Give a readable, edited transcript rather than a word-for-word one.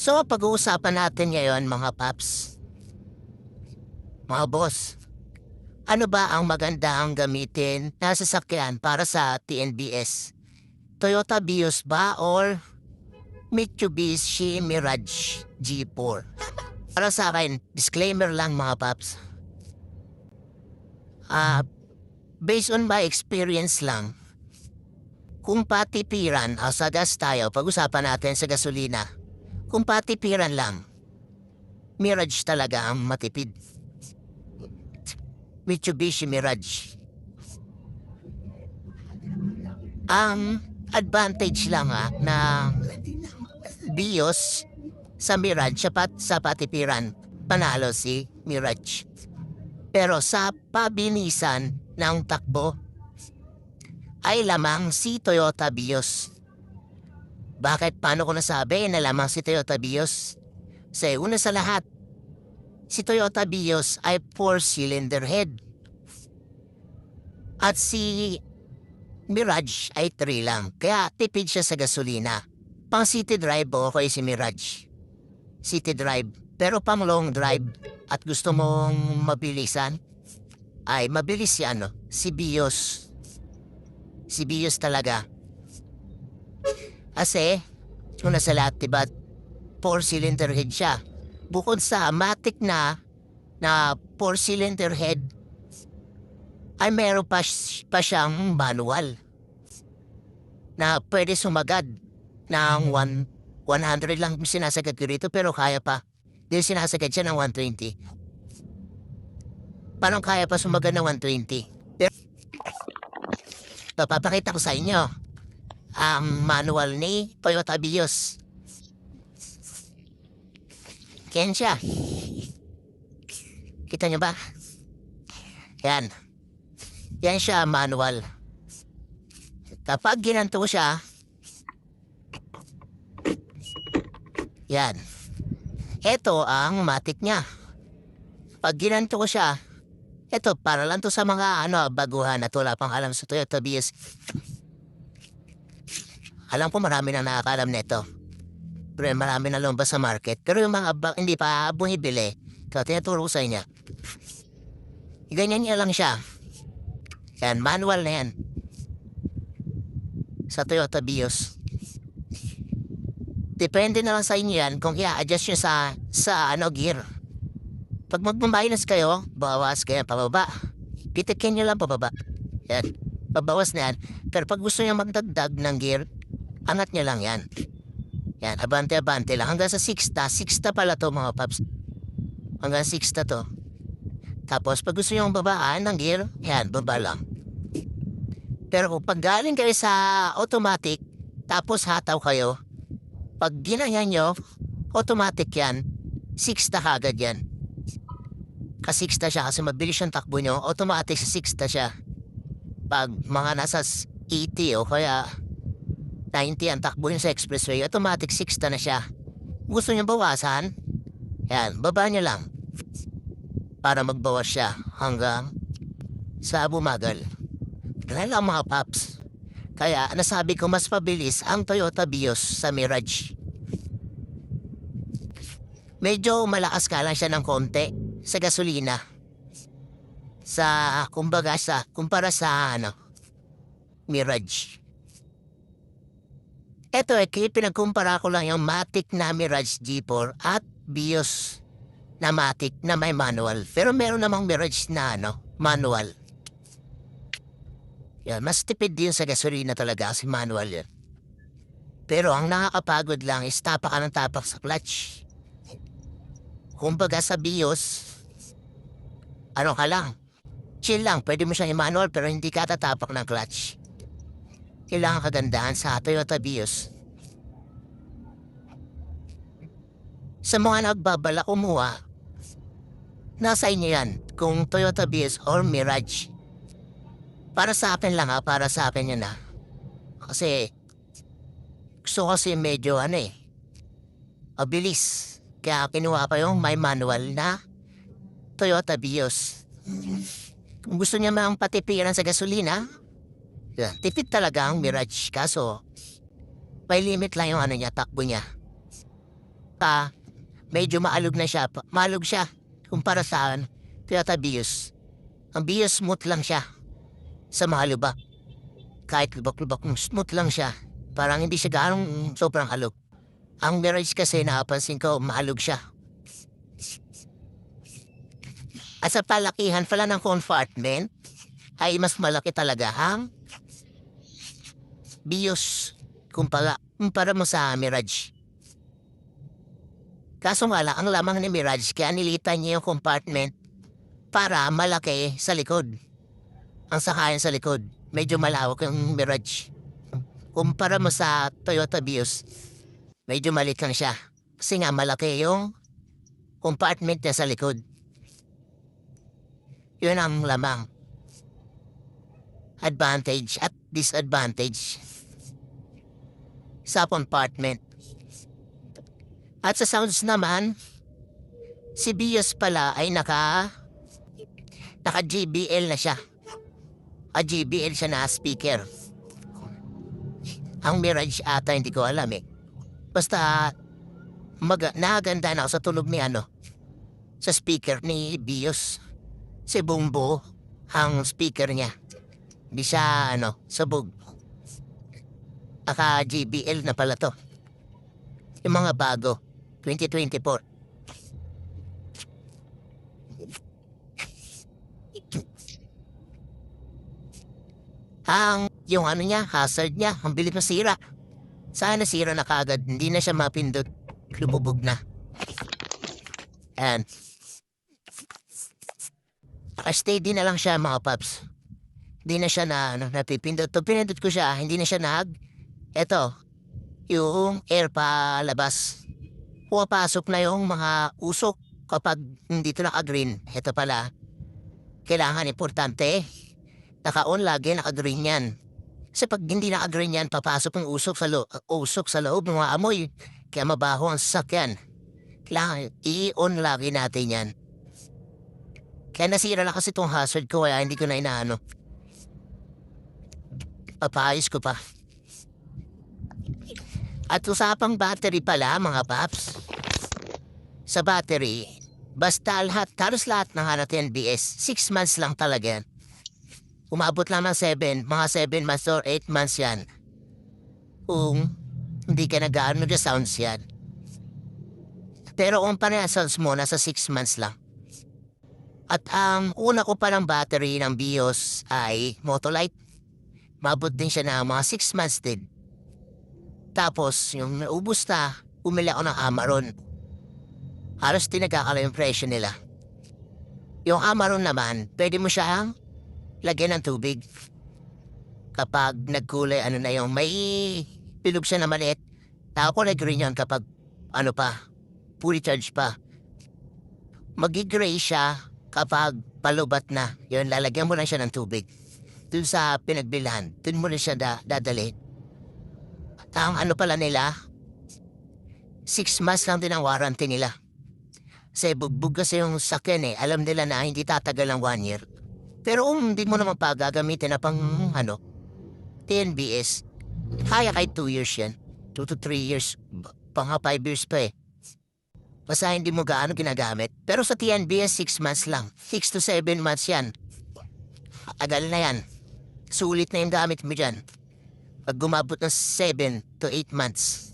So, pag-uusapan natin ngayon mga paps, mga boss, ano ba ang magandang gamitin na sasakyan para sa TNBS? Toyota Vios ba or Mitsubishi Mirage G4? Para sa akin, disclaimer lang mga paps. Based on my experience lang, kung patipiran, sa gas tayo, pag-usapan natin sa gasolina, kung patipiran lang, Mirage talaga ang matipid. Mitsubishi Mirage. Ang advantage lang na Vios sa Mirage sa patipiran, panalo si Mirage. Pero sa pabilisan ng takbo, ay lamang si Toyota Vios. Bakit? Paano ko nasabi na lamang si Toyota Vios? Kasi una sa lahat, si Toyota Vios ay 4-cylinder head. At si Mirage ay 3 lang. Kaya tipid siya sa gasolina. Pang city drive okay si Mirage. City drive. Pero pang long drive at gusto mong mabilisan, ay mabilis yan, si Vios. Si Vios talaga. Kasi, una sa lahat, diba, 4-cylinder head siya. Bukod sa matic na 4-cylinder head, ay meron pa siyang manual na pwede sumagad ng 100 lang sinasagad ko rito pero kaya pa. Dahil sinasagad siya ng 120. Parang kaya pa sumagad ng 120. Pero, papapakita ko sa inyo ang manual ni Toyota Vios. Yan siya. Kita nyo ba? Yan. Yan siya manual. Kapag ginanto siya, yan. Ito ang matic niya. Pag ginanto ko siya, ito para lang to sa mga baguhan at wala pang alam sa Toyota Vios. Alam ko marami na nakakalam nito. Pero marami na lumabas sa market. Pero yung mga hindi pa bumibili, ito tinuturo ko sa inyo. Ganyan niya lang siya. Yan, manual na yan. Sa Toyota Vios. Depende na lang sa inyo yan kung i-adjust nyo sa gear. Pag magmaminus kayo, bawas kayo pababa. Pitikin nyo lang pababa. Yan, babawas na yan. Pero pag gusto nyo magdagdag ng gear, angat nyo lang yan. Yan, abante-abante lang. Hanggang sa 6ta. 6ta pala to mga paps. Hanggang 6ta to. Tapos pag gusto nyo babaan ng gear, yan, baba lang. Pero kung pag galing kayo sa automatic, tapos hataw kayo, pag ginanyan nyo, automatic yan, 6ta kagad yan. Ka-6ta siya kasi mabilis yung takbo nyo, automatic sa 6ta siya. Pag mga nasa 80 o kaya 90 ang takbo nyo sa expressway, automatic 6ta na siya. Gusto nyo bawasan? Yan, baba nyo lang. Para magbawas siya hanggang sa bumagal. Ganun lang mga paps. Kaya nasabi ko mas mabilis ang Toyota Vios sa Mirage. Medyo malakas ka lang siya ng konti sa gasolina. Kumpara sa Mirage. Ito pinagkumpara ko lang yung matic na Mirage G4 at Vios na matic na may manual. Pero meron namang Mirage na manual. Yan, mas tipid din sa gasolina talaga kasi manual yan. Pero ang nakakapagod lang is tapak ka ng tapak sa clutch. Kumbaga sa Vios, ka lang, chill lang, pwede mo siyang i-manual pero hindi ka tatapak ng clutch. Kailangan kagandahan sa Toyota Vios. Sa mga nagbabala kumuha, nasa inyo yan kung Toyota Vios or Mirage. Para sa akin lang para sa akin yan Kasi gusto kasi medyo mabilis. Kaya kinuha ko yung may manual na Toyota Vios. Kung gusto niya mang patipiran sa gasolina, tipid talaga ang Mirage. Kaso, may limit lang yung takbo niya. Basta, medyo maalog na siya. Maalog siya. Kumpara sa Toyota Vios. Ang Vios smooth lang siya. Sa mga lubak. Kahit lubak-lubak, smooth lang siya. Parang hindi siya ganong sobrang alog. Ang Mirage kasi napansin ko, maalog siya. At sa palakihan pala ng compartment, ay mas malaki talaga ang Vios kumpara mo sa Mirage. Kaso nga lang, ang lamang ni Mirage, kaya nilitan niya yung compartment para malaki sa likod. Ang sakayan sa likod, medyo malawak yung Mirage. Kumpara mo sa Toyota Vios, medyo maliit lang siya. Kasi nga malaki yung compartment niya sa likod. Yun ang lamang. Advantage at disadvantage sa compartment. At sa sounds naman, si Vios pala ay naka-JBL na siya. JBL siya na speaker. Ang Mirage ata hindi ko alam eh. Basta naganda na ako sa tunog ni sa speaker ni Vios. Si Bumbo ang speaker niya. Hindi siya sabog. JBL na pala to. Yung mga bago. 2024. Yung niya, hazard niya, ang bilis masira. Sana nasira na kagad, hindi na siya mapindot. Lumubog na. And steady na lang siya mga paps. Hindi na siya napipindot. Pag pinindot ko siya, hindi na siya eto, yung air palabas. Pumapasok na yung mga usok kapag hindi ito naka-green. Ito pala, kailangan importante, naka-on lagi, naka-green yan. Kasi pag hindi naka-green yan, papasok yung usok sa loob ng mga amoy. Kaya mabaho ang sasakyan. Kailangan i-on lagi natin yan. Kaya nasira na kasi itong hazard ko, kaya hindi ko na inaano. Papaayos ko pa. At usapang battery pala, mga paps. Sa battery, basta halos lahat ng NBS, 6 months lang talaga yan. Umabot lang ng 7 months or 8 months yan. Kung hindi ka nag-aano na sounds yan. Pero kung sounds mo, nasa 6 months lang. At ang una ko palang battery ng Vios ay Motolite. Mabot din siya na mga 6 months din. Tapos, yung naubos na, umili ako ng Amaron. Halos tinagakala yung presyo nila. Yung Amaron naman, pwede mo siyang lagyan ng tubig. Kapag nagkulay, yung may pilog siya na maliit. Kulay green yan kapag, fully charged pa. Magi-gray siya kapag palubat na. Yun, lalagyan mo lang siya ng tubig. Dun sa pinagbilhan, dun mo na siya dadalhin. Ang pala nila, 6 months lang din ang warranty nila. Kasi bugbog kasi yung sakyan alam nila na hindi tatagal ng 1 year. Pero kung hindi mo naman gagamitin na pang TNBS, kaya kahit 2 years yan. 2 to 3 years, pang 5 years pa eh. Basta hindi mo gaano ginagamit. Pero sa TNBS, 6 months lang. 6 to 7 months yan. Agal na yan. Sulit na yung gamit mo dyan. Pag gumabot ng 7 to 8 months.